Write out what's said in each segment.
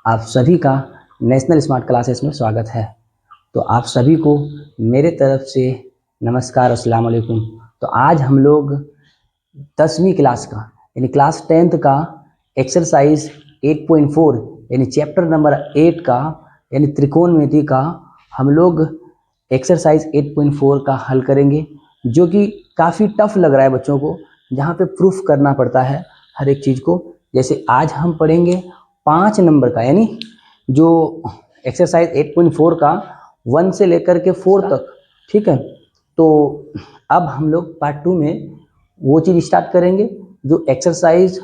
आप सभी का नेशनल स्मार्ट क्लासेस में स्वागत है। तो आप सभी को मेरे तरफ से नमस्कार, अस्सलाम वालेकुम। तो आज हम लोग 10वीं क्लास का यानी क्लास 10th का एक्सरसाइज 8.4 यानी चैप्टर नंबर 8 का यानी त्रिकोणमिति का हम लोग एक्सरसाइज 8.4 का हल करेंगे, जो कि काफ़ी टफ लग रहा है बच्चों को, जहाँ पे प्रूफ करना पड़ता है हर एक चीज़ को। जैसे आज हम पढ़ेंगे 5 नंबर का यानी जो एक्सरसाइज 8.4 का 1 से लेकर के 4 तक, ठीक है। तो अब हम लोग पार्ट 2 में वो चीज़ स्टार्ट करेंगे जो एक्सरसाइज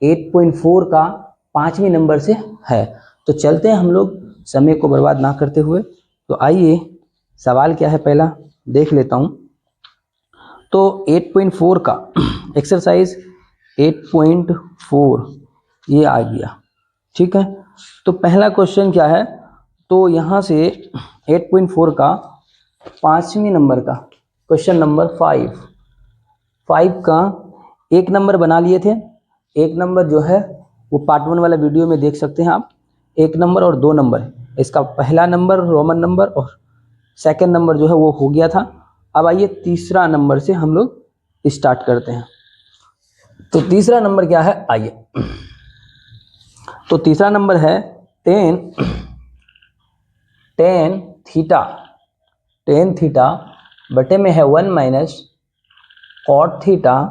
8.4 का 5वें नंबर से है। तो चलते हैं हम लोग समय को बर्बाद ना करते हुए। तो आइए, सवाल क्या है पहला देख लेता हूँ। तो 8.4 का एक्सरसाइज 8.4 ये आ गया, ठीक है। तो पहला क्वेश्चन क्या है, तो यहाँ से 8.4 का 5वें नंबर का क्वेश्चन नंबर 5 का एक नंबर बना लिए थे। एक नंबर जो है वो पार्ट 1 वाला वीडियो में देख सकते हैं आप। एक नंबर और 2 नंबर, इसका पहला नंबर रोमन नंबर और सेकंड नंबर जो है वो हो गया था। अब आइए तीसरा नंबर से हम लोग स्टार्ट करते हैं। तो तीसरा नंबर क्या है, आइए। तो तीसरा नंबर है 10 थीटा बटे में है 1 minus cot theta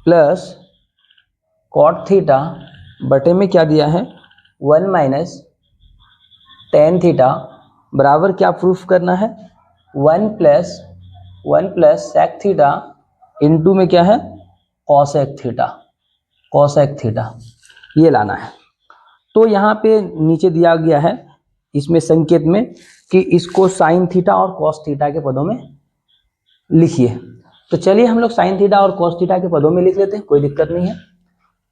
plus cot theta बटे में क्या दिया है 1 माइनस टेन थीटा बराबर क्या प्रूफ करना है 1 प्लस सेक थीटा इंटू में क्या है कॉसेक थीटा ये लाना है। तो यहाँ पे नीचे दिया गया है इसमें संकेत में कि इसको साइन थीटा और कॉस थीटा के पदों में लिखिए। तो चलिए हम लोग साइन थीटा और कॉस थीटा के पदों में लिख लेते हैं, कोई दिक्कत नहीं है।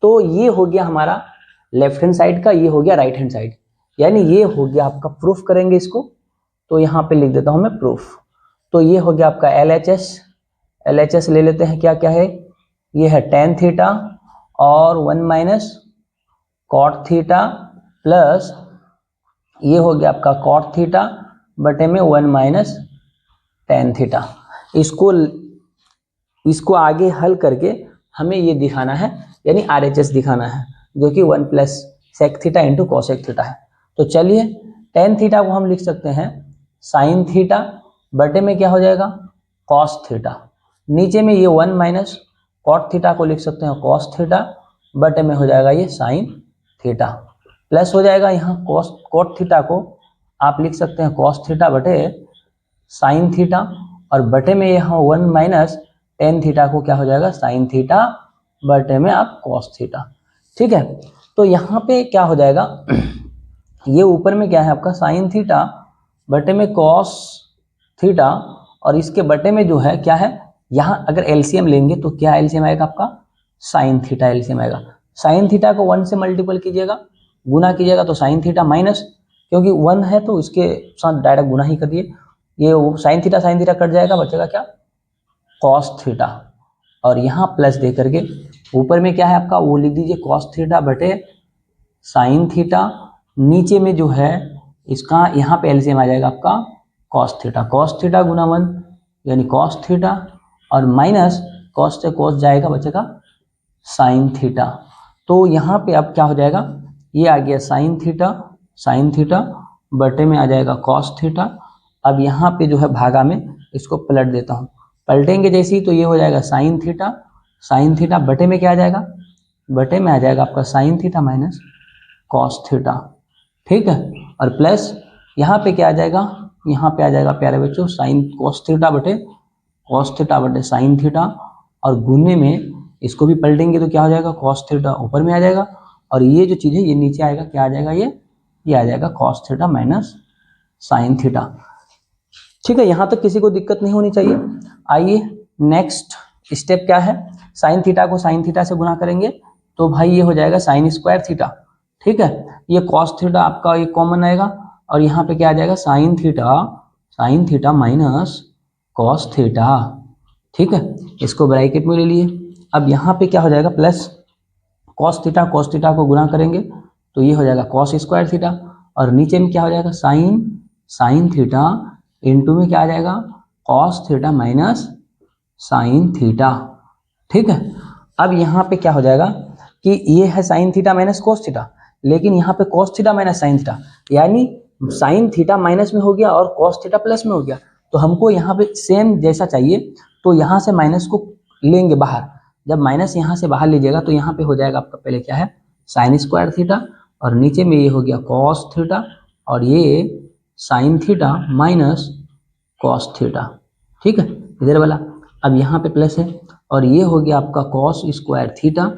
तो ये हो गया हमारा लेफ्ट हैंड साइड का, ये हो गया राइट हैंड साइड, यानी ये हो गया आपका प्रूफ करेंगे इसको। तो यहाँ पे लिख देता हूँ मैं प्रूफ। तो ये हो गया आपका LHS ले लेते हैं, क्या क्या है, ये है टेन थीटा और 1 माइनस कॉट थीटा प्लस ये हो गया आपका कॉट थीटा बटे में 1 माइनस टेन थीटा। इसको आगे हल करके हमें ये दिखाना है यानी RHS दिखाना है, जो कि 1 plus sec theta into cosec theta है। तो चलिए टेन थीटा को हम लिख सकते हैं साइन थीटा बटे में क्या हो जाएगा कॉस थीटा। नीचे में ये 1 माइनस कॉट थीटा को लिख सकते हैं कॉस थीटा बटे में हो जाएगा ये साइन थीटा, प्लस हो जाएगा यहाँ कॉट थीटा को आप लिख सकते हैं कॉस थीटा बटे साइन थीटा और बटे में यहाँ 1 माइनस टेन थीटा को क्या हो जाएगा साइन थीटा बटे में आप कॉस थीटा, ठीक है। तो यहाँ पे क्या हो जाएगा ये ऊपर में क्या है आपका साइन थीटा बटे में कॉस थीटा और इसके बटे में जो है क्या है, यहाँ अगर एलसीएम लेंगे तो क्या एलसीएम आएगा आपका साइन थीटा एलसीएम आएगा। साइन थीटा को 1 से मल्टीपल कीजिएगा, गुना कीजिएगा तो साइन थीटा माइनस, क्योंकि 1 है तो इसके साथ डायरेक्ट गुना ही कर दिए, ये साइन थीटा कट जाएगा, बचेगा क्या कॉस थीटा और यहाँ प्लस दे करके ऊपर में क्या है आपका वो लिख दीजिए कॉस थीटा बटे साइन थीटा। नीचे में जो है इसका यहाँ पे एलसीएम आ जाएगा आपका कॉस थीटा गुना 1 यानी कॉस थीटा और माइनस कॉस से कॉस जाएगा, बचेगा साइन थीटा। तो यहाँ पे अब क्या हो जाएगा, ये आ गया साइन थीटा बटे में आ जाएगा कॉस थीटा। अब यहाँ पे जो है भागा में इसको पलट देता हूँ, पलटेंगे जैसे ही तो ये हो जाएगा साइन थीटा बटे में क्या आ जाएगा, बटे में आ जाएगा आपका sign theta minus cos theta, ठीक है। और प्लस यहाँ पे क्या आ जाएगा, यहाँ पे आ जाएगा प्यारे बच्चों साइन कॉस थीटा बटे साइन थीटा और गुने में इसको भी पलटेंगे तो क्या हो जाएगा कॉस थीटा ऊपर में आ जाएगा और ये जो चीज़ है ये नीचे आएगा, क्या आ जाएगा ये आ जाएगा cos theta minus sine theta, ठीक है। यहाँ तक किसी को दिक्कत नहीं होनी चाहिए। आइए नेक्स्ट स्टेप क्या है, साइन थीटा को साइन थीटा से गुना करेंगे तो भाई ये हो जाएगा साइन स्क्वायर थीटा, ठीक है। ये कॉस थीटा आपका ये कॉमन आएगा और यहाँ पे क्या आ जाएगा sine theta minus cos theta, ठीक है। इसको ब्रैकेट में ले लिए। अब यहाँ पे क्या हो जाएगा प्लस कॉस थीटा को गुना करेंगे तो ये हो जाएगा कॉस स्क्वायर थीटा, और नीचे में क्या हो जाएगा साइन थीटा इंटू में क्या आ जाएगा cos theta minus sine theta. ठीक है, अब यहाँ पे क्या हो जाएगा कि ये है sign theta minus cos theta, लेकिन यहाँ पे cos theta minus sine theta, यानी साइन थीटा माइनस में हो गया और कॉस थीटा प्लस में हो गया। तो हमको यहाँ पे सेम जैसा चाहिए, तो यहाँ से माइनस को लेंगे बाहर। जब माइनस यहाँ से बाहर लीजिएगा तो यहाँ पे हो जाएगा आपका पहले क्या है साइन स्क्वायर थीटा, और नीचे में ये हो गया कॉस थीटा, और ये sign theta minus cos theta. ठीक है, इधर वाला अब यहाँ पे प्लस है, और ये हो गया आपका कॉस स्क्वायर थीटा,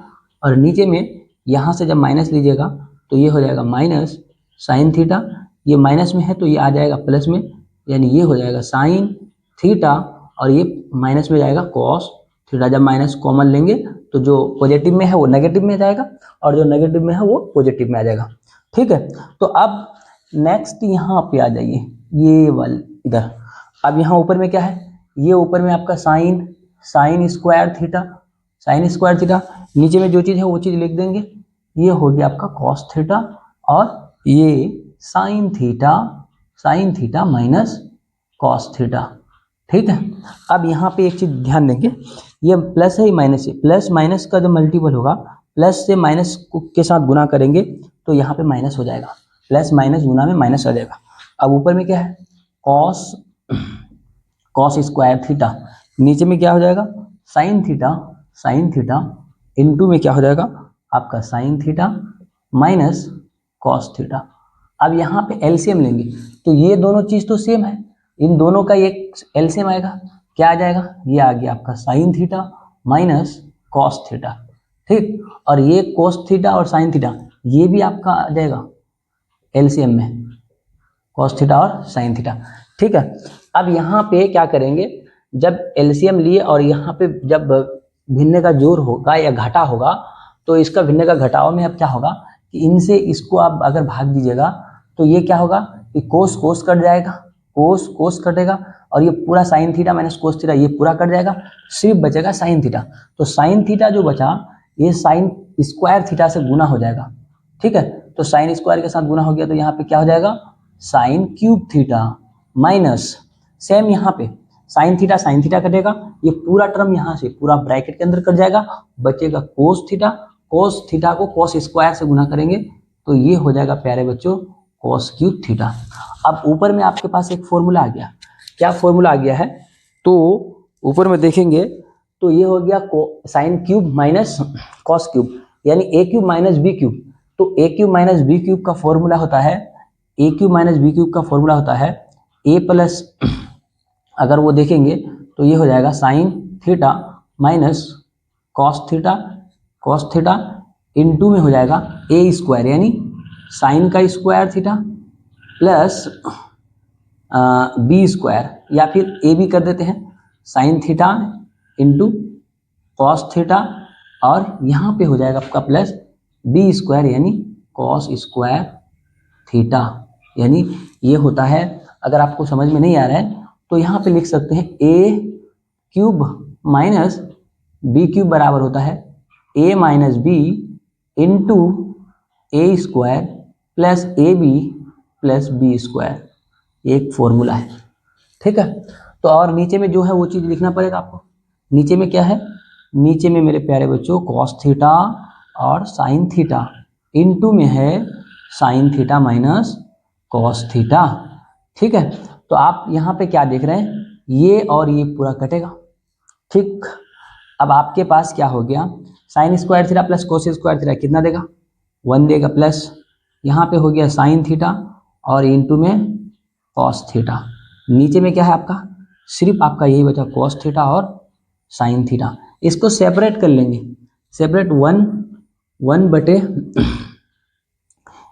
और नीचे में यहाँ से जब माइनस लीजिएगा तो ये हो जाएगा माइनस साइन थीटा, ये माइनस में है तो ये आ जाएगा प्लस में, यानी ये हो जाएगा साइन थीटा, और ये माइनस में जाएगा कॉस थीटा। जब माइनस कॉमन लेंगे तो जो पॉजिटिव में है वो नेगेटिव में जाएगा, और जो नेगेटिव में है वो पॉजिटिव में आ जाएगा। ठीक है, तो अब नेक्स्ट यहाँ पे आ जाइए, ये वाले इधर। अब यहाँ ऊपर में क्या है, ये ऊपर में आपका साइन स्क्वायर थीटा, नीचे में जो चीज़ है वो चीज़ लिख देंगे। ये हो गया आपका कॉस थीटा, और ये sign theta minus cos theta. ठीक है, अब यहाँ पे एक चीज़ ध्यान देंगे, ये प्लस है, माइनस है, प्लस माइनस का जब मल्टीपल होगा, प्लस से माइनस के साथ गुना करेंगे तो यहाँ पे माइनस हो जाएगा, प्लस माइनस गुना में माइनस आ जाएगा। अब ऊपर में क्या है कॉस स्क्वायर थीटा, नीचे में क्या हो जाएगा साइन थीटा इनटू में क्या हो जाएगा आपका sign theta minus cos theta. अब यहाँ पे एलसीएम लेंगे तो ये दोनों चीज़ तो सेम है, इन दोनों का एक एलसीएम आएगा, क्या आ जाएगा, ये आ गया आपका sign theta minus cos theta. ठीक, और ये कॉस थीटा और साइन थीटा ये भी आपका आ जाएगा एलसीएम में, कॉस थीटा और साइन थीटा। ठीक है, अब यहाँ पे क्या करेंगे, जब एलसीएम लिए और यहाँ पे जब भिन्न का जोड़ होगा या घटा होगा, तो इसका भिन्न का घटाव में अब क्या होगा कि इनसे इसको आप अगर भाग दीजिएगा तो ये क्या होगा कि कोस कट जाएगा, कोस कटेगा, और ये पूरा sign theta minus cos theta ये पूरा कट जाएगा, सिर्फ बचेगा साइन थीटा। तो साइन थीटा जो बचा ये साइन स्क्वायर थीटा से गुना हो जाएगा। ठीक है, तो साइन स्क्वायर के साथ गुना हो गया तो यहाँ पे क्या हो जाएगा sine cube theta minus, same यहाँ पे साइन थीटा कटेगा, ये पूरा टर्म यहाँ से पूरा ब्रैकेट के अंदर कट जाएगा, बचेगा कोस थीटा को कोस स्क्वायर से गुना करेंगे तो ये हो जाएगा प्यारे बच्चों कोस क्यूब थीटा। अब ऊपर में आपके पास एक फॉर्मूला आ गया, क्या फॉर्मूला आ गया है, तो ऊपर में देखेंगे तो ये हो गया sine cube minus cos cube, यानी ए क्यूब माइनस बी क्यूब। तो ए क्यूब माइनस बी क्यूब का फॉर्मूला होता है, ए क्यूब माइनस बी क्यूब का फॉर्मूला होता है ए प्लस, अगर वो देखेंगे तो ये हो जाएगा sine theta minus cos theta into में हो जाएगा ए स्क्वायर, यानी साइन का square theta plus B square, या फिर ए भी कर देते हैं, sine theta into cos theta, और यहाँ पे हो जाएगा आपका प्लस बी स्क्वायर यानी कॉस स्क्वायर थीटा। यानी ये होता है, अगर आपको समझ में नहीं आ रहा है तो यहाँ पे लिख सकते हैं A cube minus B cube बराबर होता है A minus B into A square plus A B plus B square, एक फॉर्मूला है। ठीक है, तो और नीचे में जो है वो चीज़ लिखना पड़ेगा आपको। नीचे में क्या है, नीचे में मेरे प्यारे बच्चों कॉस थीटा और साइन थीटा इनटू में है sign theta minus cos theta. ठीक है, तो आप यहाँ पे क्या देख रहे हैं, ये और ये पूरा कटेगा। ठीक, अब आपके पास क्या हो गया sine square theta plus cos square theta कितना देगा 1 देगा, प्लस यहाँ पे हो गया साइन थीटा और इनटू में कॉस थीटा। नीचे में क्या है आपका, सिर्फ आपका यही बचा कॉस थीटा और साइन थीटा। इसको सेपरेट कर लेंगे, सेपरेट 1 बटे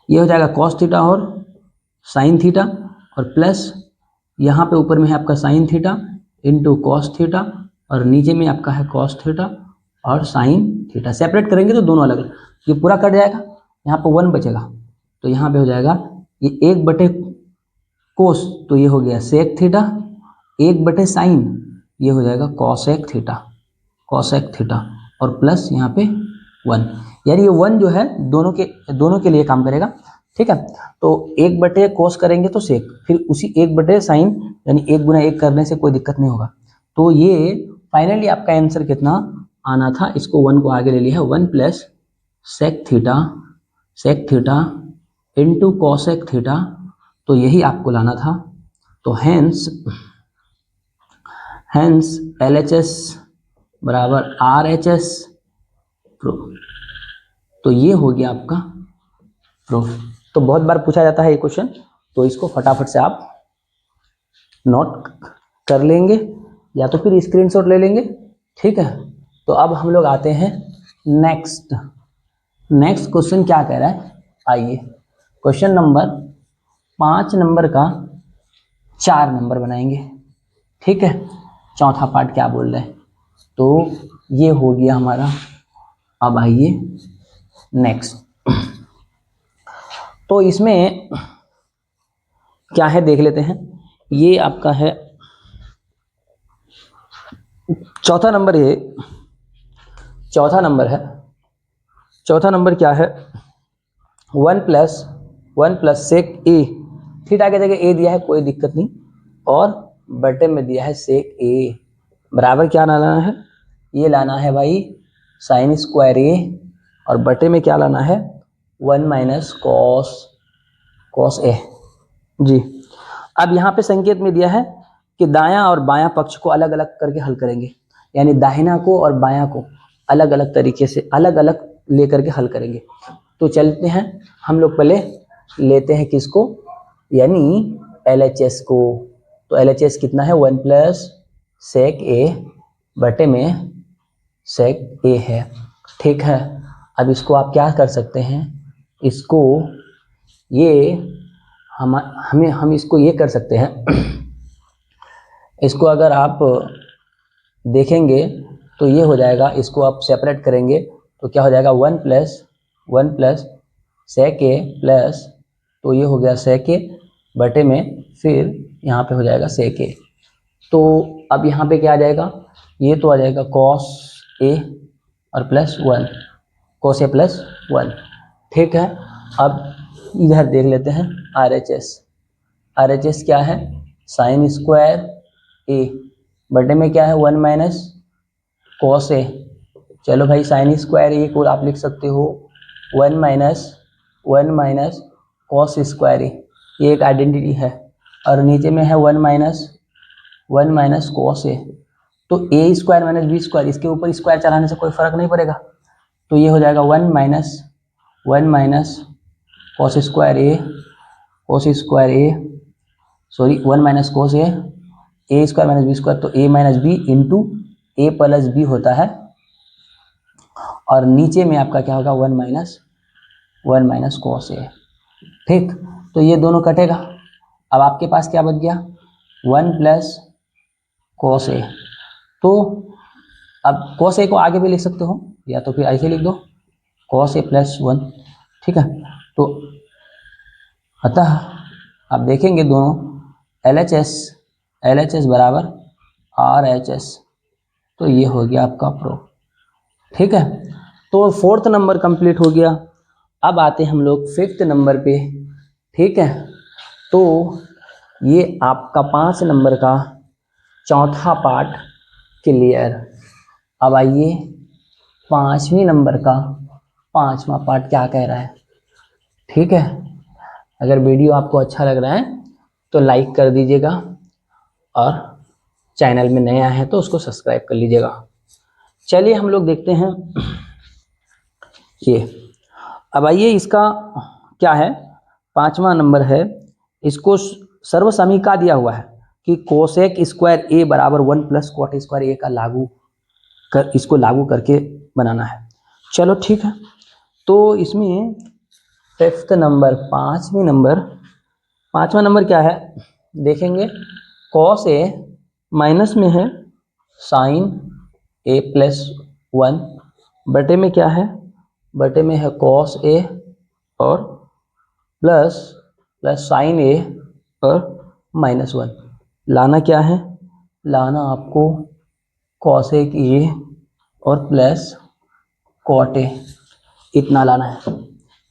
ये हो जाएगा कॉस थीटा और साइन थीटा, और प्लस यहाँ पे ऊपर में है आपका sign theta into cos theta, और नीचे में आपका है कॉस थीटा और साइन थीटा। सेपरेट करेंगे तो दोनों अलग अलग, ये पूरा कट जाएगा, यहाँ पे 1 बचेगा, तो यहाँ पे हो जाएगा ये 1 बटे कोस, तो ये हो गया सेक थीटा, 1 बटे साइन ये हो जाएगा कॉसेक थीटा, और प्लस यहाँ पे 1, यानी ये 1 जो है दोनों के लिए काम करेगा, ठीक है। तो 1/, कोस करेंगे तो सेक, फिर उसी 1/, साइन, यानी 1 गुना 1 करने से कोई दिक्कत नहीं होगा। तो ये फाइनली आपका आंसर कितना आना था, इसको 1 को आगे ले लिया है, 1 plus sec theta into cosec theta, तो यही आपको लाना था। तो हेंस LHS बराबर RHS प्रूफ। तो ये हो गया आपका प्रूफ। तो बहुत बार पूछा जाता है ये क्वेश्चन, तो इसको फटाफट से आप नोट कर लेंगे या तो फिर स्क्रीनशॉट ले लेंगे, ठीक है। तो अब हम लोग आते हैं नेक्स्ट क्वेश्चन क्या कह रहा है, आइए क्वेश्चन नंबर 5 नंबर का 4 नंबर बनाएंगे, ठीक है। चौथा पार्ट क्या बोल रहे हैं, तो ये हो गया हमारा। अब आइए नेक्स्ट, तो इसमें क्या है देख लेते हैं। ये आपका है चौथा नंबर, ये चौथा नंबर है। चौथा नंबर क्या है, 1 प्लस सेक ए, थीटा की जगह ए दिया है, कोई दिक्कत नहीं, और बटे में दिया है सेक ए बराबर क्या लाना है, ये लाना है भाई साइन स्क्वायर ए, और बटे में क्या लाना है 1 माइनस कॉस ए जी। अब यहाँ पे संकेत में दिया है कि दायां और बायां पक्ष को अलग अलग करके हल करेंगे, यानी दाहिना को और बायां को अलग अलग तरीके से अलग अलग लेकर के हल करेंगे। तो चलते हैं हम लोग, पहले लेते हैं किसको, यानी LHS को। तो LHS कितना है, 1 प्लस सेक ए बटे में सेक ए है, ठीक है। अब इसको आप क्या कर सकते हैं, इसको ये हम इसको ये कर सकते हैं इसको अगर आप देखेंगे तो ये हो जाएगा, इसको आप सेपरेट करेंगे तो क्या हो जाएगा 1 प्लस सेक ए प्लस, तो ये हो गया सेक ए बटे में फिर यहाँ पे हो जाएगा सेक ए। तो अब यहाँ पे क्या आ जाएगा, ये तो आ जाएगा कॉस ए और प्लस 1, कॉस ए प्लस 1, ठीक है। अब इधर देख लेते हैं RHS क्या है, साइन स्क्वायर ए बटे में क्या है 1 माइनस कॉस ए। चलो भाई साइन स्क्वायर ए को आप लिख सकते हो 1 माइनस कॉस स्क्वायर ए, ये एक आइडेंटिटी है, और नीचे में है 1 माइनस कॉस ए। तो ए स्क्वायर माइनस बी स्क्वायर, इसके ऊपर स्क्वायर चलाने से कोई फर्क नहीं पड़ेगा, तो ये हो जाएगा 1 minus cos square A sorry 1 minus cos A square minus B square, तो ए minus B into A plus B होता है, और नीचे में आपका क्या होगा 1 माइनस कॉस ए, ठीक। तो ये दोनों कटेगा, अब आपके पास क्या बच गया 1 प्लस कॉस ए। तो अब कॉस ए को आगे भी लिख सकते हो, या तो फिर ऐसे लिख दो कॉस ए प्लस 1, ठीक है। तो अतः आप देखेंगे दोनों LHS बराबर RHS, तो ये हो गया आपका प्रूफ, ठीक है। तो 4th नंबर कंप्लीट हो गया। अब आते हैं हम लोग 5th नंबर पे, ठीक है। तो ये आपका 5 नंबर का चौथा पार्ट क्लियर। अब आइए 5वीं नंबर का 5वां पार्ट क्या कह रहा है, ठीक है। अगर वीडियो आपको अच्छा लग रहा है तो लाइक कर दीजिएगा, और चैनल में नया है तो उसको सब्सक्राइब कर लीजिएगा। चलिए हम लोग देखते हैं ये। अब आइए इसका क्या है, 5वां नंबर है, इसको सर्वसमीका दिया हुआ है कि कोसेक स्क्वायर ए बराबर 1 प्लस कॉट स्क्वायर ए का इसको लागू करके बनाना है। चलो ठीक है, तो इसमें 5th नंबर 5वां नंबर क्या है देखेंगे, कॉस ए माइनस में है साइन ए प्लस 1 बटे में क्या है, बटे में है कॉस ए और प्लस साइन ए और -1। लाना क्या है, लाना आपको कॉसेक ए और प्लस कॉट ए, इतना लाना है।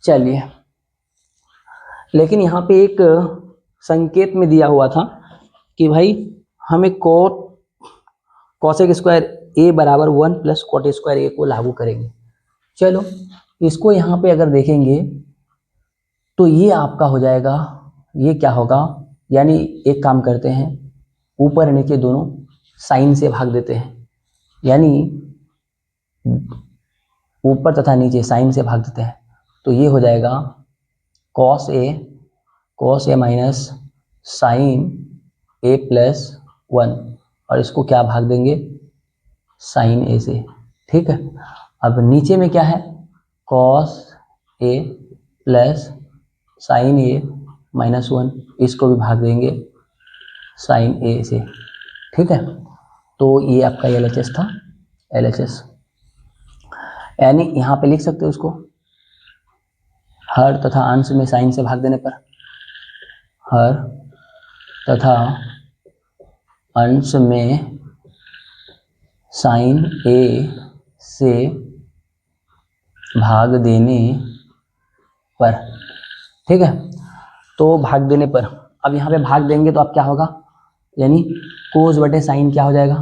चलिए, लेकिन यहाँ पे एक संकेत में दिया हुआ था कि भाई हमें कॉसेक स्क्वायर ए बराबर 1 प्लस कॉट स्क्वायर ए को लागू करेंगे। चलो इसको यहाँ पे अगर देखेंगे तो ये आपका हो जाएगा, ये क्या होगा, यानी एक काम करते हैं, ऊपर नीचे दोनों साइन से भाग देते हैं, यानी ऊपर तथा नीचे साइन से भाग देते हैं। तो ये हो जाएगा cos A minus sign A plus 1, और इसको क्या भाग देंगे, साइन ए से। ठीक है, अब नीचे में क्या है, cos A plus sign A minus 1, इसको भी भाग देंगे साइन ए से। ठीक है, तो ये आपका LHS था, LHS, यानी यहाँ पे लिख सकते हो उसको, हर तथा अंश में साइन से भाग देने पर, हर तथा अंश में साइन ए से भाग देने पर। ठीक है, तो भाग देने पर, अब यहाँ पे भाग देंगे तो अब क्या होगा, यानी कोस बटे साइन क्या हो जाएगा,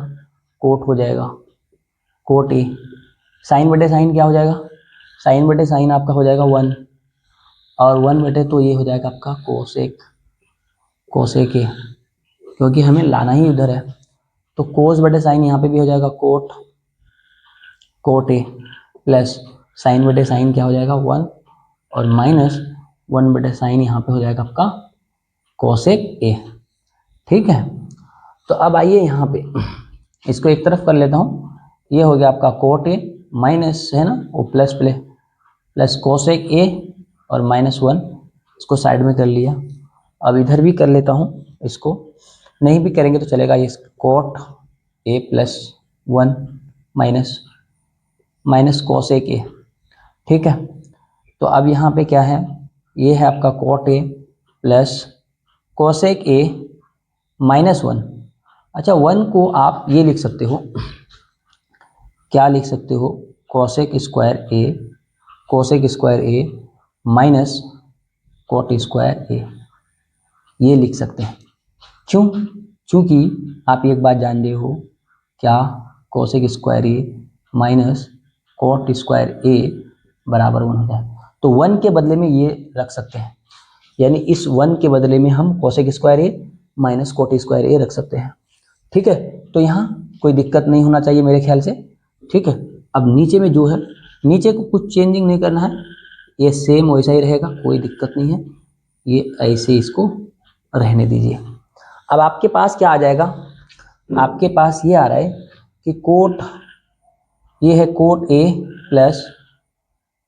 कोट हो जाएगा, कोट ए। साइन बटे साइन क्या हो जाएगा, साइन बटे साइन आपका हो जाएगा 1, और 1 बटे तो ये हो जाएगा आपका कोसेक ए, क्योंकि हमें लाना ही उधर है। तो कोस बटे साइन यहाँ पे भी हो जाएगा कोट ए, प्लस साइन बटे साइन क्या हो जाएगा 1, और माइनस 1 बटे साइन यहाँ पे हो जाएगा आपका कोसेक ए। ठीक है, तो अब आइए यहाँ पे इसको एक तरफ कर लेता हूँ, ये हो गया आपका कोट ए माइनस है ना, वो प्लस कोसेक ए और माइनस 1, इसको साइड में कर लिया। अब इधर भी कर लेता हूँ, इसको नहीं भी करेंगे तो चलेगा, ये cot A plus 1 minus cosec ए। ठीक है, तो अब यहाँ पे क्या है, ये है आपका cot A plus cosec A minus 1। अच्छा, 1 को आप ये लिख सकते हो, क्या लिख सकते हो, कोसेक स्क्वायर ए माइनस कोट स्क्वायर ए, ये लिख सकते हैं। क्यों, क्योंकि आप एक बात जानते हो, क्या, कोसेक स्क्वायर ए माइनस कोट स्क्वायर ए बराबर 1 होता है। तो 1 के बदले में ये रख सकते हैं, यानी इस 1 के बदले में हम कोसेक स्क्वायर ए माइनस कोट स्क्वायर ए रख सकते हैं। ठीक है, तो यहाँ कोई दिक्कत नहीं होना चाहिए मेरे ख्याल से। ठीक है, अब नीचे में जो है, नीचे को कुछ चेंजिंग नहीं करना है, ये सेम वैसा ही रहेगा, कोई दिक्कत नहीं है, ये ऐसे इसको रहने दीजिए। अब आपके पास क्या आ जाएगा, आपके पास ये आ रहा है कि कोट, ये है cot A plus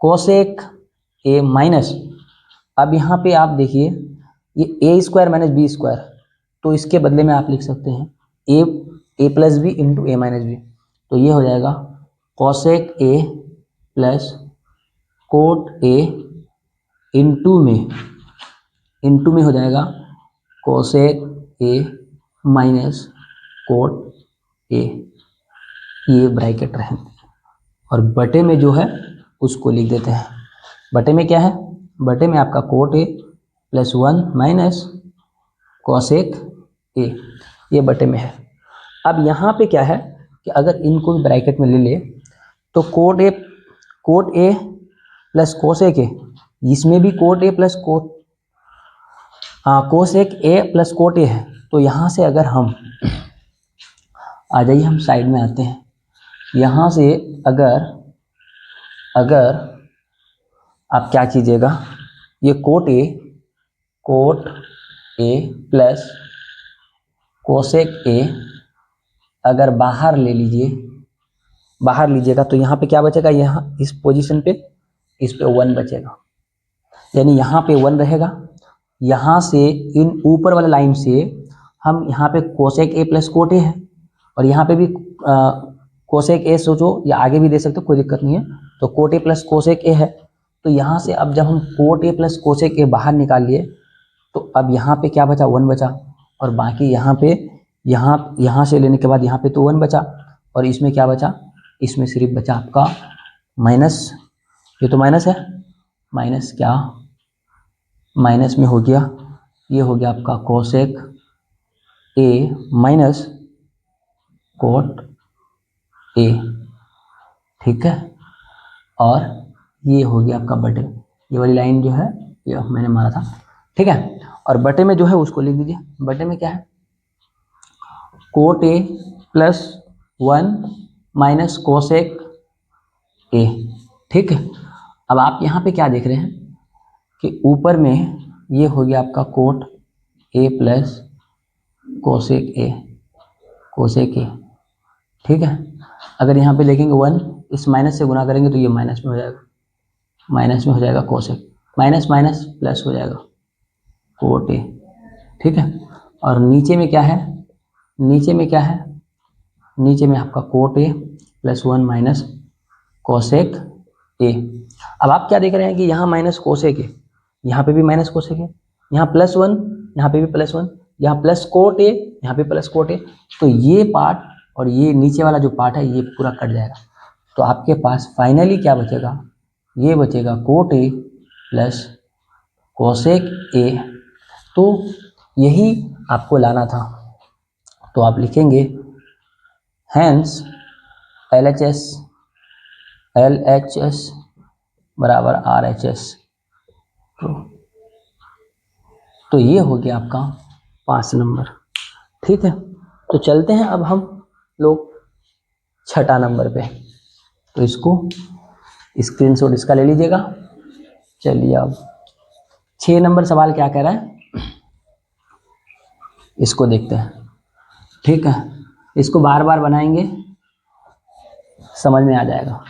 cosec A minus, अब यहाँ पे आप देखिए ये ए स्क्वायर माइनस बी स्क्वायर, तो इसके बदले में आप लिख सकते हैं ए प्लस बी इंटू ए माइनस बी, तो ये हो जाएगा कोसेक ए प्लस कोट ए इंटू में हो जाएगा cosec A minus cot A, ये ब्रैकेट रहें, और बटे में जो है उसको लिख देते हैं। बटे में क्या है, बटे में आपका cot A plus 1 minus cosec ए, ये बटे में है। अब यहाँ पे क्या है कि अगर इनको ब्रैकेट में ले ले तो कोट ए प्लस कोसेक ए, इसमें भी cot A plus cosec A plus cot ए है। तो यहाँ से अगर हम आ जाइए, हम साइड में आते हैं, यहाँ से अगर आप क्या कीजिएगा, ये कोट ए प्लस कोसेक ए अगर बाहर लीजिएगा तो यहाँ पे क्या बचेगा, यहाँ इस पोजीशन पे इस पे 1 बचेगा, यानी यहाँ पे 1 रहेगा। यहाँ से इन ऊपर वाले लाइन से हम यहाँ पे कोसेक ए प्लस कोट ए है, और यहाँ पे भी कोसेक ए सोचो, या आगे भी दे सकते हो, कोई दिक्कत नहीं है। तो कोट ए प्लस कोसेक ए है, तो यहाँ से अब जब हम कोट ए प्लस कोसेक ए बाहर निकाल लिए तो अब यहाँ पे क्या बचा, 1 बचा, और बाकी यहाँ पे यहाँ से लेने के बाद यहाँ पे तो 1 बचा, और इसमें क्या बचा, इसमें सिर्फ बचा आपका माइनस ये तो माइनस है, माइनस क्या, माइनस में हो गया, ये हो गया आपका cosec A minus cot A, ठीक है। और ये हो गया आपका बटे, ये वाली लाइन जो है ये मैंने मारा था, ठीक है। और बटे में जो है उसको लिख दीजिए, बटे में क्या है, cot A plus 1 minus cosec ए, ठीक है। अब आप यहाँ पे क्या देख रहे हैं कि ऊपर में ये हो गया आपका cot A plus cosec A, cosec ए, ठीक है। अगर यहाँ पे देखेंगे 1, इस माइनस से गुना करेंगे तो ये माइनस में हो जाएगा, माइनस में हो जाएगा कोसेक, माइनस माइनस प्लस हो जाएगा कोट ए, ठीक है। और नीचे में क्या है, नीचे में क्या है, नीचे में आपका cot A plus 1 minus cosec ए। अब आप क्या देख रहे हैं कि यहाँ माइनस कोसेक है, यहाँ पे भी माइनस कोसेक है, यहाँ प्लस 1, यहाँ पे भी प्लस 1, यहाँ प्लस कोट ए, यहाँ पे प्लस कोट ए। तो ये पार्ट और ये नीचे वाला जो पार्ट है ये पूरा कट जाएगा, तो आपके पास फाइनली क्या बचेगा, ये बचेगा कोट ए प्लस कोसेक ए। तो यही आपको लाना था, तो आप लिखेंगे हैंस LHS बराबर RHS। तो ये हो गया आपका 5 नंबर, ठीक है। तो चलते हैं अब हम लोग छठा नंबर पे, तो इसको स्क्रीनशॉट इसका ले लीजिएगा। चलिए अब 6 नंबर सवाल क्या कह रहा है इसको देखते हैं, ठीक है। इसको बार बार बनाएंगे, समझ में आ जाएगा,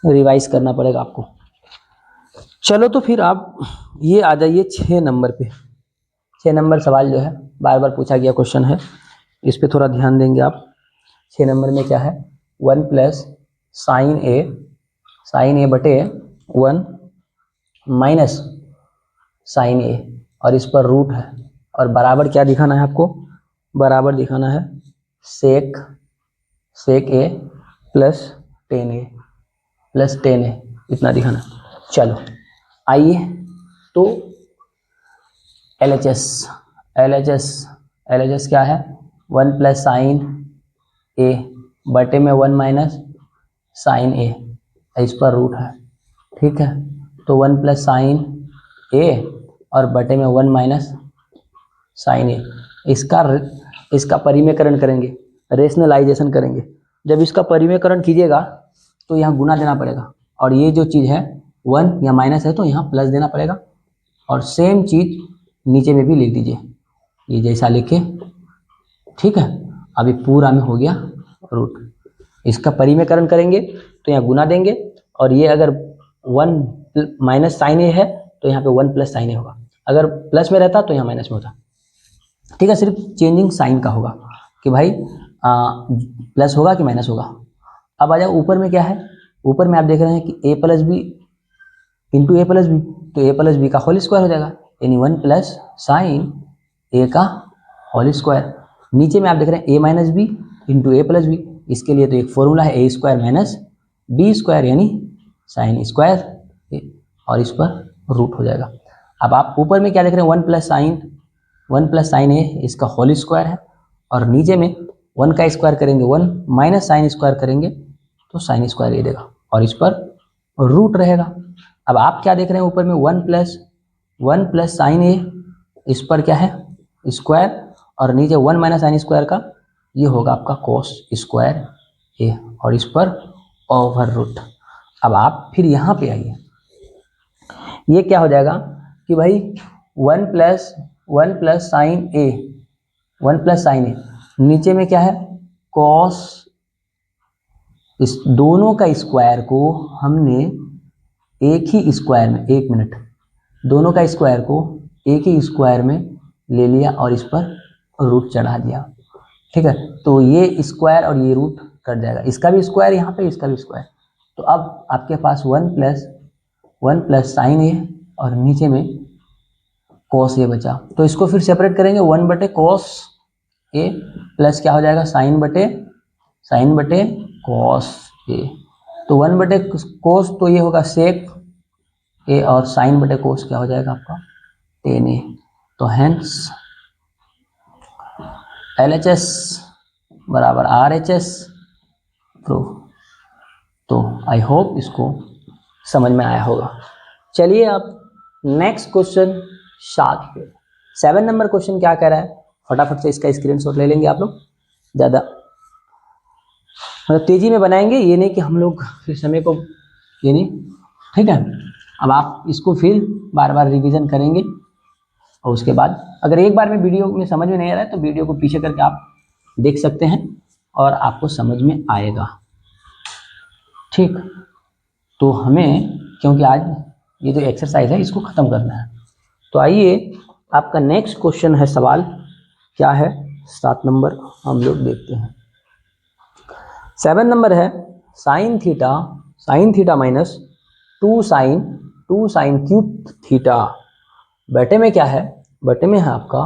रिवाइज करना पड़ेगा आपको। चलो तो फिर आप ये आ जाइए 6 नंबर पे। 6 नंबर सवाल जो है बार बार पूछा गया क्वेश्चन है, इस पे थोड़ा ध्यान देंगे आप। 6 नंबर में क्या है, 1 प्लस साइन ए बटे 1 माइनस साइन ए, और इस पर रूट है, और बराबर क्या दिखाना है आपको, बराबर दिखाना है सेक ए प्लस 10 ए इतना दिखाना। चलो आइए तो LHS क्या है, 1 प्लस साइन ए बटे में 1 माइनस साइन ए, इस पर रूट है, ठीक है। तो 1 प्लस साइन ए और बटे में 1 माइनस साइन ए, इसका परिमेयकरण करेंगे, रेशनलाइजेशन करेंगे। जब इसका परिमेयकरण कीजिएगा तो यहाँ गुना देना पड़ेगा, और ये जो चीज़ है 1 या माइनस है तो यहाँ प्लस देना पड़ेगा, और सेम चीज़ नीचे में भी लिख दीजिए, ये जैसा लिखे, ठीक है। अभी पूरा में हो गया रूट, इसका परिमेयकरण करेंगे तो यहाँ गुना देंगे, और ये अगर 1 माइनस साइन ए है तो यहाँ पे 1 प्लस साइन ए होगा, अगर प्लस में रहता तो यहाँ माइनस में होता, ठीक है। सिर्फ चेंजिंग साइन का होगा कि भाई प्लस होगा कि माइनस होगा। अब आ जाओ ऊपर में क्या है, ऊपर में आप देख रहे हैं कि a plus B into A plus B, तो ए प्लस बी का होल स्क्वायर हो जाएगा, यानी 1 प्लस साइन ए का होल स्क्वायर। नीचे में आप देख रहे हैं a minus B into A plus B, इसके लिए तो एक फॉर्मूला है a square minus B square यानी साइन स्क्वायर ए, और इस पर रूट हो जाएगा। अब आप ऊपर में क्या देख रहे हैं, 1 प्लस साइन ए इसका होल स्क्वायर है, और नीचे में 1 का स्क्वायर करेंगे 1 माइनस साइन स्क्वायर करेंगे तो साइन स्क्वायर ये देगा, और इस पर रूट रहेगा। अब आप क्या देख रहे हैं ऊपर में 1 प्लस साइन ए, इस पर क्या है स्क्वायर, और नीचे 1 माइनस साइन स्क्वायर का ये होगा आपका कोस स्क्वायर ए, और इस पर ओवर रूट। अब आप फिर यहाँ पे आइए, ये क्या हो जाएगा कि भाई 1 प्लस साइन ए, 1 प्लस साइन ए, नीचे में क्या है कॉस, इस दोनों का स्क्वायर को हमने एक ही स्क्वायर में, 1 मिनट, दोनों का स्क्वायर को एक ही स्क्वायर में ले लिया और इस पर रूट चढ़ा दिया, ठीक है। तो ये स्क्वायर और ये रूट कट जाएगा, इसका भी स्क्वायर यहाँ पे, इसका भी स्क्वायर। तो अब आपके पास 1 प्लस साइन ए और नीचे में कॉस ए बचा, तो इसको फिर सेपरेट करेंगे, 1 बटे कॉस ए प्लस क्या हो जाएगा साइन बटे कॉस ए, तो 1/कोस तो ये होगा सेक ए और साइन बटे कोस क्या हो जाएगा आपका टेन ए। तो हेंस LHS बराबर RHS प्रूफ। तो आई होप इसको समझ में आया होगा। चलिए अब नेक्स्ट क्वेश्चन 7 नंबर क्वेश्चन क्या कह रहा है, फटाफट से इसका स्क्रीनशॉट ले लेंगे आप लोग, ज़्यादा मतलब तेजी में बनाएंगे, ये नहीं कि हम लोग फिर समय को ये नहीं, ठीक है। अब आप इसको फिर बार बार रिवीजन करेंगे और उसके बाद अगर एक बार में वीडियो में समझ में नहीं आ रहा है तो वीडियो को पीछे करके आप देख सकते हैं और आपको समझ में आएगा, ठीक। तो हमें क्योंकि आज ये जो एक्सरसाइज है इसको ख़त्म करना है, तो आइए आपका नेक्स्ट क्वेश्चन है, सवाल क्या है 7 नंबर हम लोग देखते हैं। 7 नंबर है sign theta minus 2 sine cube theta बटे में क्या है, बटे में है आपका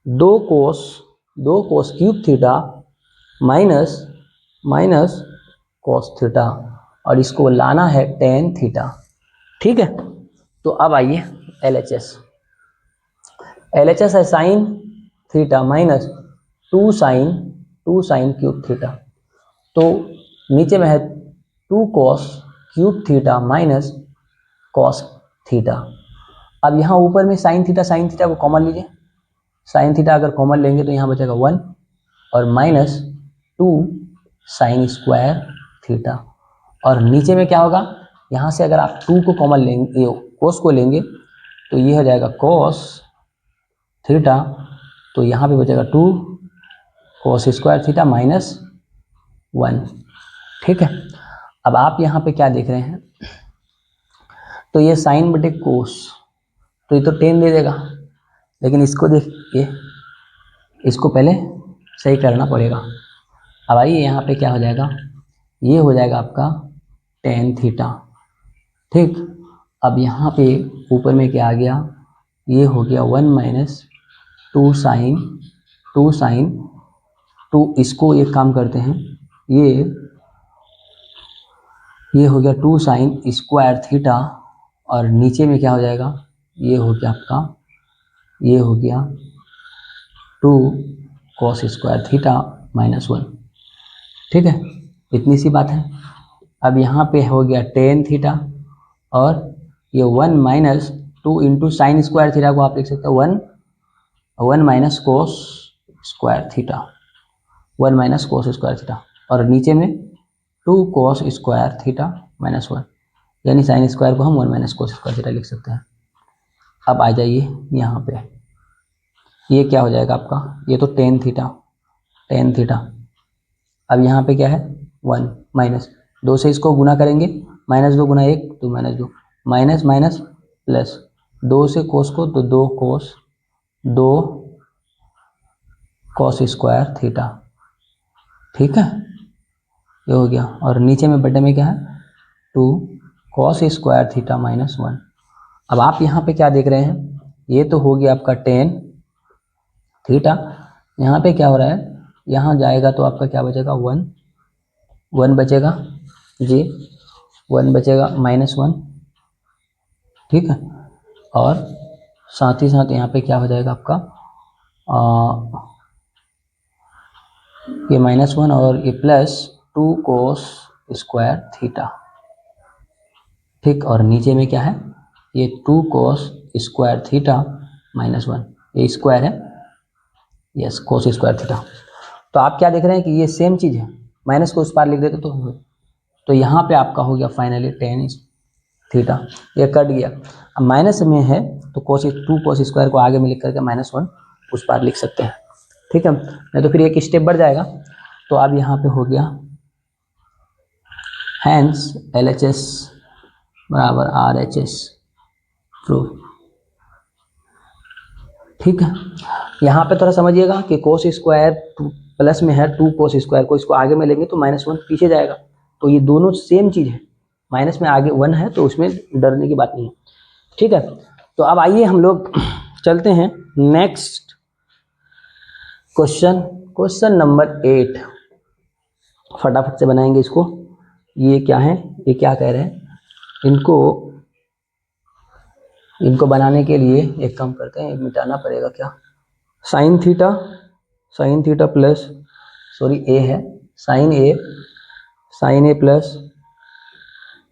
2 cos cube theta minus cos theta और इसको लाना है टेन थीटा, ठीक है। तो अब आइए LHS है sign theta minus 2 sine cube theta, तो नीचे में है 2 cos cube theta minus cos theta. अब यहाँ ऊपर में साइन थीटा को कॉमन लीजिए, साइन थीटा अगर कॉमन लेंगे तो यहाँ बचेगा 1 और माइनस 2 साइन स्क्वायर थीटा और नीचे में क्या होगा, यहाँ से अगर आप 2 को कॉमन लेंगे, कोस को लेंगे तो ये हो जाएगा कोस थीटा, तो यहाँ पे बचेगा 2 कोस स्क्वायर थीटा माइनस 1, ठीक है। अब आप यहाँ पे क्या देख रहे हैं, तो ये साइन बटे कोस, तो ये तो 10 दे देगा, लेकिन इसको देखिए, इसको पहले सही करना पड़ेगा। अब आइए यहाँ पे क्या हो जाएगा, ये हो जाएगा आपका टेन थीटा, ठीक। अब यहाँ पे ऊपर में क्या आ गया, ये हो गया 1 माइनस 2 साइन 2, इसको एक काम करते हैं, ये हो गया 2 साइन स्क्वायर थीटा और नीचे में क्या हो जाएगा, ये हो गया आपका, ये हो गया 2 कॉस स्क्वायर थीटा माइनस 1, ठीक है। इतनी सी बात है। अब यहाँ पे हो गया टेन थीटा और ये 1 minus 2 into sine square theta को आप लिख सकते हो 1 minus cos square theta, 1 minus cos square theta और नीचे में 2 कोस स्क्वायर थीटा माइनस 1, यानी साइन स्क्वायर को हम 1 माइनस कोस स्क्वायर थीटा लिख सकते हैं। अब आ जाइए यहाँ पे, ये क्या हो जाएगा आपका, ये तो टेन थीटा, अब यहाँ पे क्या है 1 माइनस 2 से इसको गुना करेंगे, माइनस 2 गुना 1 तो माइनस 2, माइनस माइनस प्लस 2 से कोस को तो 2 कोस स्क्वायर थीटा, ठीक है, ये हो गया और नीचे में बटे में क्या है 2 कॉस स्क्वायर थीटा माइनस 1। अब आप यहाँ पे क्या देख रहे हैं, ये तो हो गया आपका टेन थीटा, यहाँ पे क्या हो रहा है, यहाँ जाएगा तो आपका क्या बचेगा 1 बचेगा जी, 1 बचेगा माइनस 1, ठीक है। और साथ ही साथ यहाँ पे क्या हो जाएगा आपका ये माइनस 1 और ये प्लस 2 कोस स्क्वायर थीटा, ठीक। और नीचे में क्या है, ये 2 कोस स्क्वायर थीटा माइनस 1, ये स्क्वायर है, यस कोस स्क्वायर थीटा। तो आप क्या देख रहे हैं कि ये सेम चीज़ है, माइनस को उस पार लिख देते तो यहाँ पे आपका हो गया फाइनली टेन थीटा, ये कट गया। अब माइनस में है तो टू कोस स्क्वायर को आगे में लिख करके माइनस 1 उस पार लिख सकते हैं, ठीक है, नहीं तो फिर एक स्टेप बढ़ जाएगा। तो अब यहाँ पे हो गया हैंस LHS बराबर RHS प्रूफ, ठीक है। यहाँ पे थोड़ा समझिएगा कि कोस स्क्वायर प्लस में है 2 कोस स्क्वायर को, इसको आगे में लेंगे तो माइनस 1 पीछे जाएगा, तो ये दोनों सेम चीज़ है, माइनस में आगे 1 है तो उसमें डरने की बात नहीं है, ठीक है। तो अब आइए हम लोग चलते हैं नेक्स्ट क्वेश्चन नंबर 8, फटाफट से बनाएंगे इसको, ये क्या है, ये क्या कह रहे हैं, इनको बनाने के लिए एक काम करते हैं, मिटाना पड़ेगा क्या, sine theta plus, sorry A है, sine A plus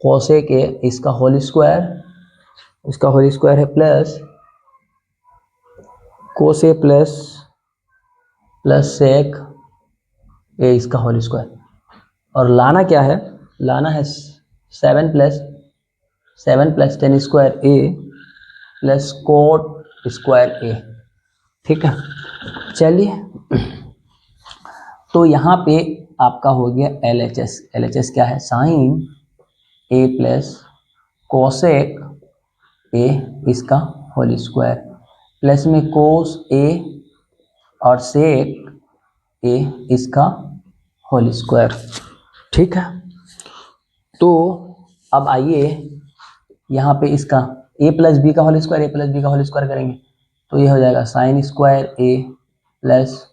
cosec A, इसका होल स्क्वायर है, plus cos A plus sec A, इसका होल स्क्वायर, और लाना क्या है, लाना है 7 plus 10 square A plus coat square ए। ठीक है, चलिए तो यहाँ पे आपका हो गया LHS क्या है, sine A plus cosec A, इसका होल स्क्वायर, प्लस में कोस ए और सेक ए, इसका होल स्क्वायर। ठीक है, तो अब आइए यहाँ पे इसका a प्लस बी का होल स्क्वायर करेंगे, तो ये हो जाएगा sign square A plus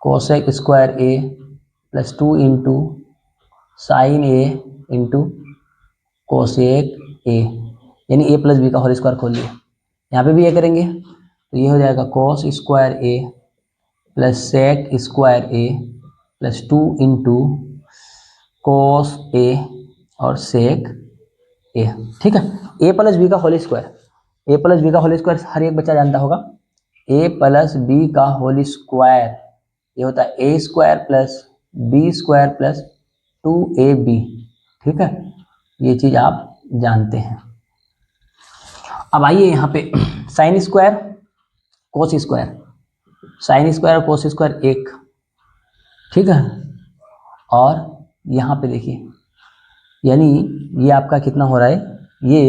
cosec square A plus 2 into sine A into cosec ए, यानी a प्लस बी का होल स्क्वायर खोल लिया। यहाँ पे भी ये करेंगे तो ये हो जाएगा cos square A plus sec square A plus 2 into cos A और सेक ए। ठीक है, ए प्लस बी का होल स्क्वायर हर एक बच्चा जानता होगा, ए प्लस बी का होल स्क्वायर ये होता है A square plus B square plus 2ab। ठीक है, ये चीज आप जानते हैं। अब आइए यहाँ पे साइन स्क्वायर कोस स्क्वायर एक, ठीक है, और यहाँ पे देखिए, यानी ये आपका कितना हो रहा है, ये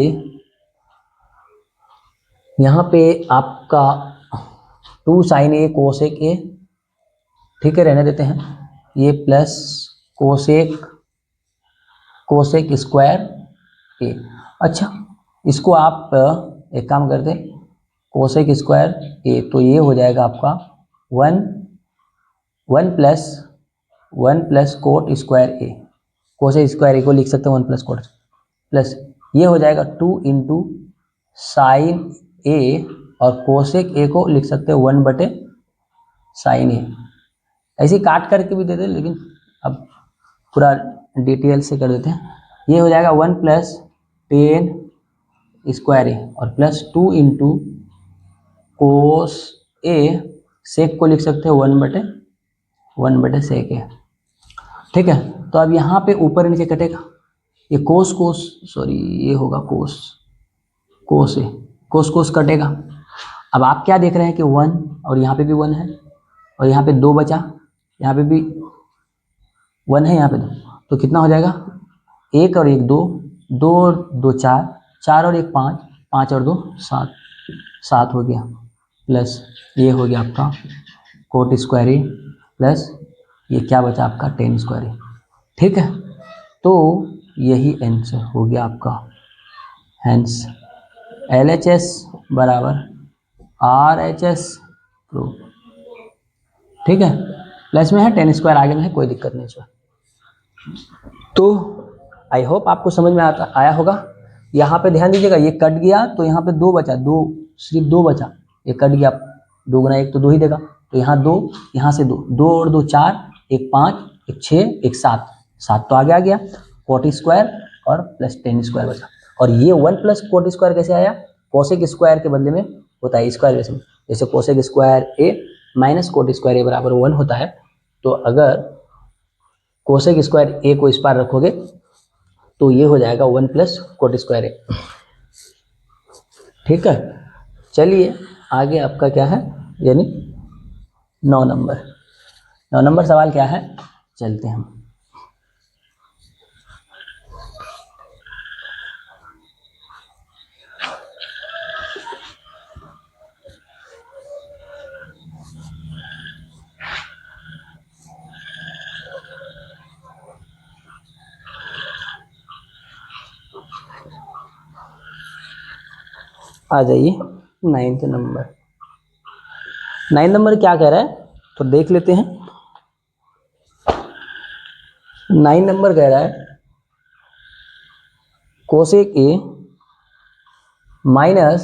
यहाँ पे आपका 2 साइन ए कोसेक ए, ठीक है, रहने देते हैं, ये प्लस कोसेक स्क्वायर ए। अच्छा, इसको आप एक काम करते हैं, कोसेक स्क्वायर ए, तो ये हो जाएगा आपका 1 प्लस कोट स्क्वायर ए, कोसेक स्क्वायर ए को लिख सकते हैं 1 प्लस कोट, प्लस ये हो जाएगा 2 इंटू साइन ए, और कोसेक ए को लिख सकते हैं 1 बटे साइन ए। ऐसे काट करके भी दे दे, लेकिन अब पूरा डिटेल से कर देते हैं। ये हो जाएगा 1 प्लस 10 स्क्वायर ए और प्लस 2 इंटू कोस ए, सेक को लिख सकते हैं 1 बटे सेक ए। ठीक है, तो अब यहाँ पे ऊपर नीचे कटेगा, ये सॉरी ये होगा कोस कटेगा। अब आप क्या देख रहे हैं कि 1 और यहाँ पे भी 1 है, और यहाँ पे 2 बचा, यहाँ पे भी 1 है, यहाँ पे 2, तो कितना हो जाएगा, 1 और 1 2, 2 और 2 4, 4 और 1 5, 5 और 2 7, 7 हो गया, प्लस ये हो गया आपका कोट स्क्वायर ए, प्लस ये क्या बचा आपका 10 स्क्वायर ए। ठीक है, तो यही आंसर हो गया आपका, हेंस LHS बराबर RHS प्रूफ। ठीक है, प्लस में है 10 स्क्वायर, आगे में है, कोई दिक्कत नहीं है। तो आई होप आपको समझ में आया होगा। यहाँ पे ध्यान दीजिएगा, ये कट गया तो यहाँ पे 2 बचा, सिर्फ 2 बचा, ये कट गया, 2 गुना 1 तो 2 ही देगा, तो यहाँ 2, यहाँ से 2 और 2 4, 1 5, 1 6, 1 7, 7 तो आगे आ गया, कोट स्क्वायर और प्लस 10 स्क्वायर बचा। और ये 1 प्लस कोट स्क्वायर कैसे आया, कोसेक स्क्वायर के बदले में होता है स्क्वायर, जैसे कोसेक स्क्वायर ए माइनस कोट स्क्वायर ए बराबर 1 होता है, तो अगर कोसेक स्क्वायर ए को इस पार रखोगे तो ये हो जाएगा 1 प्लस कोट स्क्वायर ए। ठीक है, चलिए आगे आपका क्या है, यानी 9 नंबर सवाल क्या है, चलते हैं हम। आ जाइए 9 नंबर क्या कह रहा है, तो देख लेते हैं। 9 नंबर कह रहा है कोसेक ए माइनस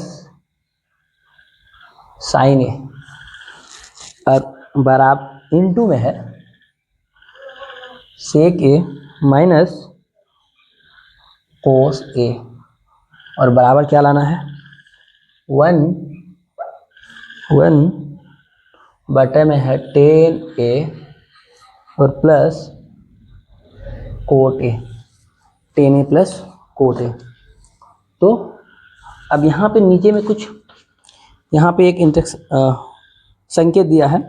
साइन ए, और बराबर इनटू में है सेक ए माइनस कोस ए, और बराबर क्या लाना है 1 बटे में है टेन ए और plus cot A, tan A plus cot ए। तो अब यहाँ पे नीचे में कुछ, यहाँ पे एक संकेत दिया है।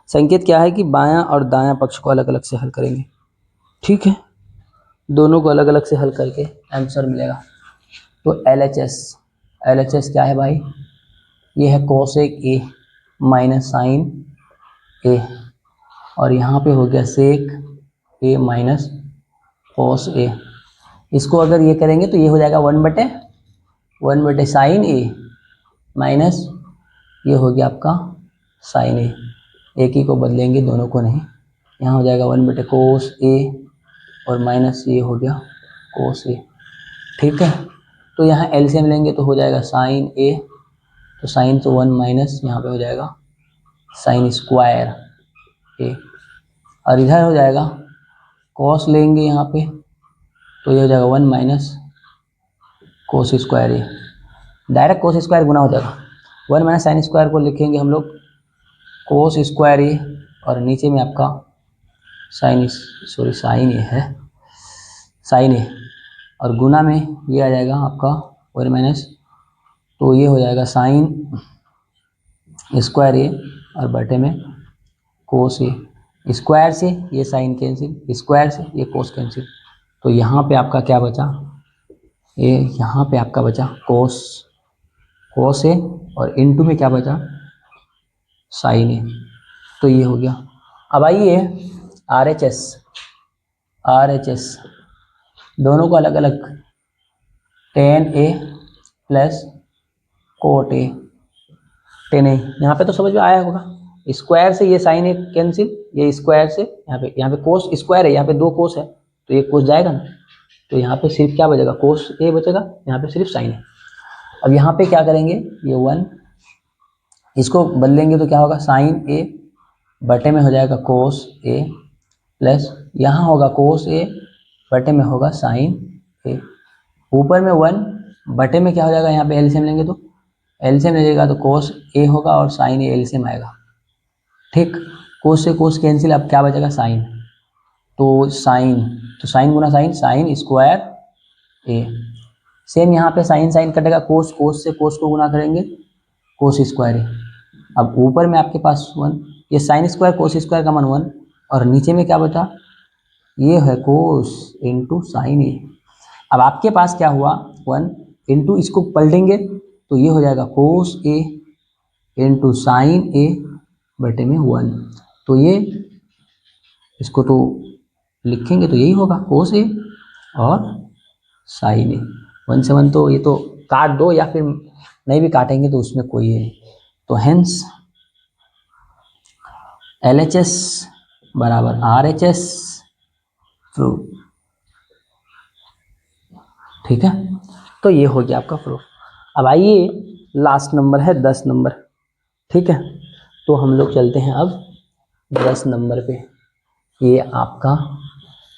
संकेत क्या है कि बायां और दायां पक्ष को अलग अलग से हल करेंगे, ठीक है, दोनों को अलग अलग से हल करके आंसर मिलेगा। तो LHS क्या है भाई, ये है कोसेक ए माइनस साइन ए, और यहाँ पे हो गया सेक ए माइनस कोस ए। इसको अगर ये करेंगे तो ये हो जाएगा 1 बटे साइन ए माइनस ये हो गया आपका साइन ए, एक ही को बदलेंगे दोनों को नहीं, यहाँ हो जाएगा 1 बटे कोस ए और माइनस ये हो गया कोस ए, ठीक है। तो यहाँ एलसीएम लेंगे तो हो जाएगा साइन ए, तो साइन तो 1 माइनस यहाँ पे हो जाएगा साइन स्क्वायर ए, और इधर हो जाएगा कॉस लेंगे यहाँ पे तो ये हो जाएगा 1 माइनस कोस स्क्वायर ए, डायरेक्ट कोस स्क्वायर गुना हो जाएगा, 1 माइनस साइन स्क्वायर को लिखेंगे हम लोग कोस स्क्वायर ए, और नीचे में आपका साइन ए है साइन ए, और गुना में ये आ जाएगा आपका 1 माइनस, तो ये हो जाएगा साइन स्क्वायर ए और बटे में कोस ए, स्क्वायर से ये साइन कैंसिल, स्क्वायर से ये कोस कैंसिल, तो यहाँ पे आपका क्या बचा, ये यहाँ पे आपका बचा कोस ए और इनटू में क्या बचा साइन ए, तो ये हो गया। अब आइए RHS दोनों को अलग अलग, tan A plus cot A, tan A, यहाँ पे तो समझ में आया होगा, स्क्वायर से ये साइन ए कैंसिल, ये स्क्वायर से यहाँ पे कोस स्क्वायर है, यहाँ पे 2 कोस है तो ये कोस जाएगा ना, तो यहाँ पे सिर्फ क्या बचेगा कोस ए बचेगा, यहाँ पे सिर्फ साइन है। अब यहाँ पे क्या करेंगे, ये 1 इसको बदलेंगे तो क्या होगा साइन ए बटे में हो जाएगा कोस ए, प्लस यहाँ होगा कोस ए बटे में होगा साइन ए, ऊपर में 1 बटे में क्या हो जाएगा, यहाँ पे एलसीएम लेंगे तो एलसीएम लीजिएगा तो कोस ए होगा और साइन ए एलसीएम आएगा, ठीक, कोस से कोस कैंसिल, अब क्या बचेगा साइन, तो साइन गुना साइन स्क्वायर ए, सेम यहाँ पे साइन कटेगा, कोस से कोस को गुना करेंगे कोस स्क्वायर ए, अब ऊपर में आपके पास 1, ये साइन स्क्वायर कोस स्क्वायर का मान 1, और नीचे में क्या बचा, ये है कोस इंटू साइन ए। अब आपके पास क्या हुआ 1 इंटू, इसको पलटेंगे तो ये हो जाएगा कोस ए इंटू साइन ए बटे में 1, तो ये इसको तो लिखेंगे तो यही होगा कोस ए और साइन ए, 1 से 1 तो ये तो काट दो, या फिर नहीं भी काटेंगे तो उसमें कोई है, तो हेंस LHS बराबर RHS प्रूफ, ठीक है। तो ये हो गया आपका प्रूफ। अब आइए लास्ट नंबर है 10 नंबर, ठीक है, तो हम लोग चलते हैं अब 10 नंबर पे। ये आपका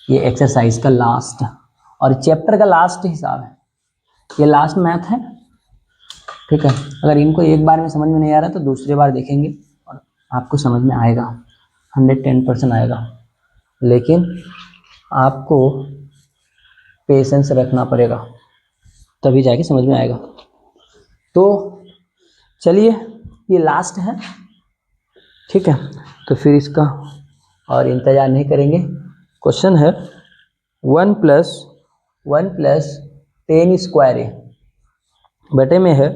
ये एक्सरसाइज का लास्ट और चैप्टर का लास्ट हिसाब है, ये लास्ट मैथ है, ठीक है। अगर इनको एक बार में समझ में नहीं आ रहा तो दूसरी बार देखेंगे और आपको समझ में आएगा, 110% आएगा, लेकिन आपको पेशेंस रखना पड़ेगा तभी जाके समझ में आएगा। तो चलिए ये लास्ट है, ठीक है, तो फिर इसका और इंतज़ार नहीं करेंगे। क्वेश्चन है 1 प्लस 10 स्क्वायर ए बटे में है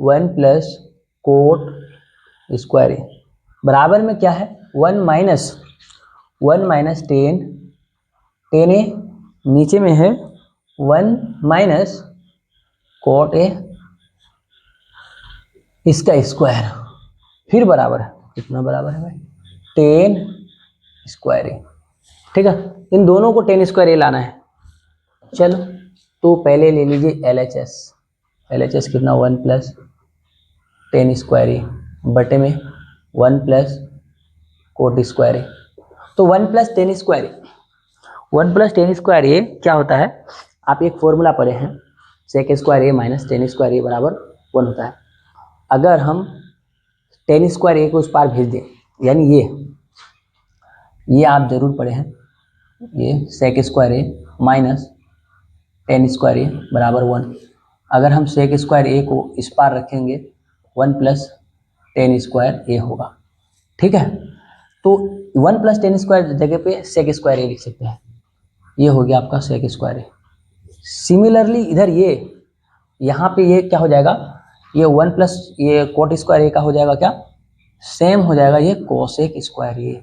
1 प्लस कोट स्क्वायर ए, बराबर में क्या है 1 माइनस 10 ए, नीचे में है 1 माइनस कोट ए इसका स्क्वायर, फिर बराबर है, कितना बराबर है भाई 10 स्क्वायर ए, ठीक है। इन दोनों को 10 स्क्वायर ए लाना है। चलो तो पहले ले लीजिए LHS। LHS कितना 1 प्लस टेन स्क्वायर ए बटे में 1 प्लस कोट स्क्वायर ए। तो 1 प्लस टेन स्क्वायर ए, 1 प्लस टेन स्क्वायर ए क्या होता है, आप एक फॉर्मूला पढ़े हैं, सेक स्क्वायर ए माइनस टेन स्क्वायर ए बराबर 1 होता है। अगर हम टेन स्क्वायर ए को उस पार भेज दें, यानी ये आप जरूर पढ़े हैं, ये सेक स्क्वायर ए माइनस टेन स्क्वायर ए बराबर 1। अगर हम सेक स्क्वायर ए को इस पार रखेंगे 1 प्लस टेन स्क्वायर ए होगा, ठीक है। तो 1 प्लस टेन स्क्वायर जगह पे सेक स्क्वायर ए लिख सकते हैं, ये हो गया आपका सेक स्क्वायर ए। सिमिलरली इधर ये यहाँ पे ये क्या हो जाएगा, ये 1 प्लस ये कोट स्क्वायर ए का हो जाएगा क्या, सेम हो जाएगा ये कोसेक स्क्वायर ए,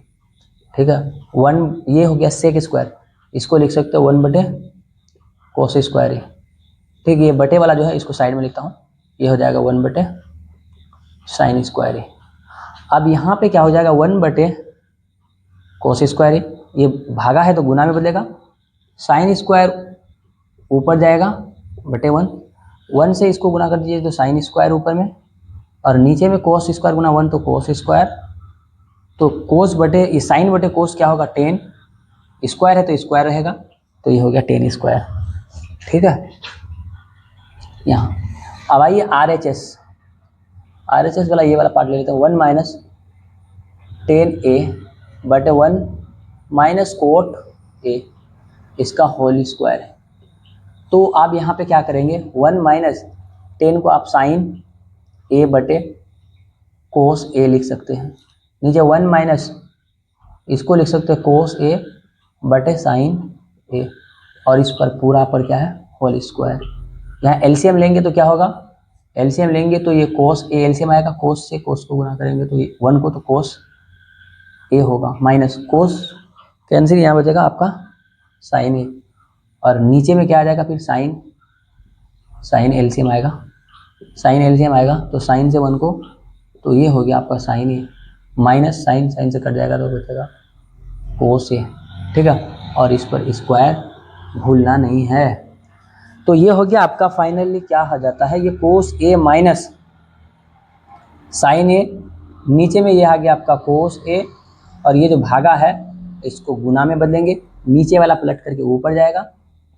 ठीक है। 1 ये हो गया सेक स्क्वायर, इसको लिख सकते हो 1 बटे कोस स्क्वायर ए, ठीक। ये बटे वाला जो है इसको साइड में लिखता हूँ, ये हो जाएगा 1 बटे साइन स्क्वायर ए। अब यहाँ पे क्या हो जाएगा 1 बटे कोस स्क्वायर ए, ये भागा है तो गुना में बदलेगा, साइन स्क्वायर ऊपर जाएगा बटे 1 से इसको गुना कर दीजिए तो साइन स्क्वायर ऊपर में, और नीचे में कोस स्क्वायर गुना 1 तो कोस स्क्वायर, तो कोस बटे ये साइन बटे कोस क्या होगा 10, स्क्वायर है तो स्क्वायर रहेगा, तो ये हो गया 10 स्क्वायर, ठीक है। यहाँ अब आइए RHS वाला ये वाला पार्ट ले लेते हैं, 1 माइनस टेन ए बटे 1 माइनस कोट ए, इसका होल स्क्वायर है। तो आप यहाँ पे क्या करेंगे, 1 माइनस 10 को आप साइन ए बटे कोस ए लिख सकते हैं, नीचे 1 माइनस इसको लिख सकते हैं कोस ए बटे साइन ए, और इस पर पूरा पर क्या है होल स्क्वायर। यहाँ एलसीएम लेंगे तो क्या होगा, एलसीएम लेंगे तो ये कोस ए एलसीएम आएगा, कोस से कोस को गुना करेंगे तो ये 1 को तो कोस ए होगा, माइनस कोस कैंसिल, यहाँ बचेगा आपका साइन ए, और नीचे में क्या आ जाएगा फिर साइन एलसीएम आएगा, साइन एलसीएम आएगा तो साइन से 1 को, तो ये हो गया आपका साइन ए माइनस साइन से कट जाएगा तो बचेगा कोस ए, ठीक है। और इस पर स्क्वायर भूलना नहीं है। तो ये हो गया आपका फाइनली क्या हो जाता है, ये कोस ए माइनस साइन ए, नीचे में ये आ गया आपका कोस ए, और ये जो भागा है इसको गुना में बदलेंगे, नीचे वाला पलट करके ऊपर जाएगा,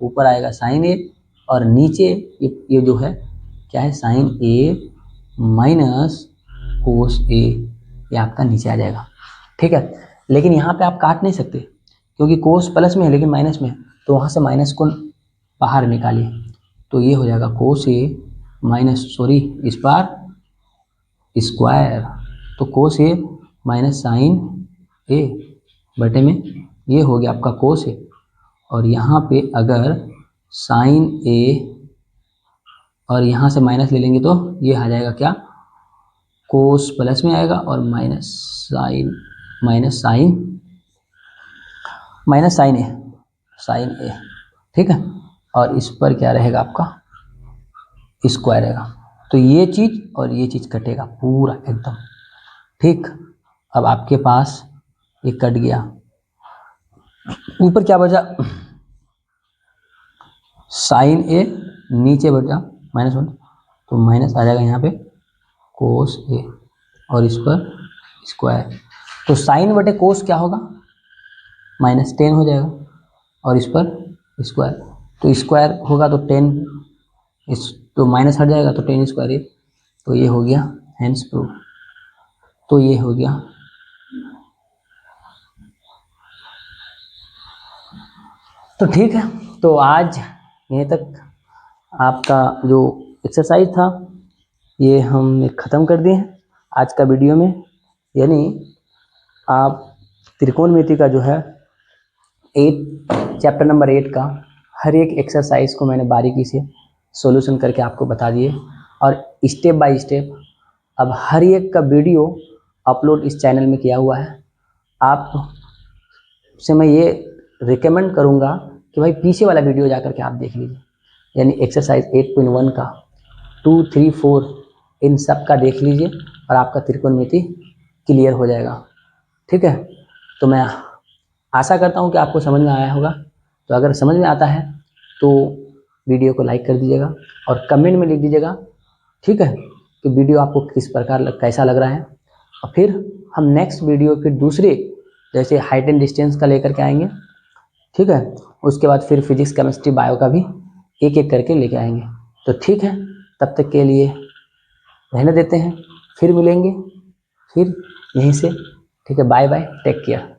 ऊपर आएगा साइन ए, और नीचे ये जो है क्या है साइन ए माइनस कोस ए, ये आपका नीचे आ जाएगा, ठीक है। लेकिन यहाँ पे आप काट नहीं सकते क्योंकि कोस प्लस में है लेकिन माइनस में है, तो वहाँ से माइनस को बाहर निकालिए, तो ये हो जाएगा कोस ए माइनस इस बार स्क्वायर, तो कोस ए माइनस साइन ए बटे में ये हो गया आपका कोस ए, और यहाँ पे अगर साइन ए और यहाँ से माइनस ले लेंगे तो ये आ जाएगा क्या, कोस प्लस में आएगा और माइनस साइन ए, ठीक है। और इस पर क्या रहेगा आपका स्क्वायर रहेगा, तो ये चीज़ और ये चीज़ कटेगा पूरा एकदम, ठीक। अब आपके पास ये कट गया, ऊपर क्या बचा साइन ए, नीचे बचा -1, तो माइनस आ जाएगा यहाँ पे कोस ए, और इस पर स्क्वायर, तो साइन बटे कोस क्या होगा -10 हो जाएगा, और इस पर स्क्वायर, तो स्क्वायर होगा तो 10, इस तो माइनस हट जाएगा तो 10 स्क्वायर ए, तो ये हो गया हेंस प्रूफ, तो ये हो गया। तो ठीक है, तो आज यहीं तक आपका जो एक्सरसाइज था ये हमने ख़त्म कर दिए हैं आज का वीडियो में, यानी आप त्रिकोणमिति का जो है चैप्टर नंबर 8 का हर एक एक्सरसाइज को मैंने बारीकी से सॉल्यूशन करके आपको बता दिए, और स्टेप बाय स्टेप अब हर एक का वीडियो अपलोड इस चैनल में किया हुआ है। आप से मैं ये रिकमेंड करूँगा कि भाई पीछे वाला वीडियो जा कर के आप देख लीजिए, यानी एक्सरसाइज 8.1 का 2, 3, 4 इन सब का देख लीजिए और आपका त्रिकोणमिति क्लियर हो जाएगा, ठीक है। तो मैं आशा करता हूँ कि आपको समझ में आया होगा, तो अगर समझ में आता है तो वीडियो को लाइक कर दीजिएगा और कमेंट में लिख दीजिएगा, ठीक है, कि वीडियो आपको किस प्रकार कैसा लग रहा है। और फिर हम नेक्स्ट वीडियो फिर दूसरे जैसे हाइट एंड डिस्टेंस का लेकर के आएंगे, ठीक है। उसके बाद फिर फिजिक्स केमिस्ट्री बायो का भी एक एक करके लेके आएंगे। तो ठीक है, तब तक के लिए रहने देते हैं, फिर मिलेंगे फिर यहीं से, ठीक है। Bye bye, take care.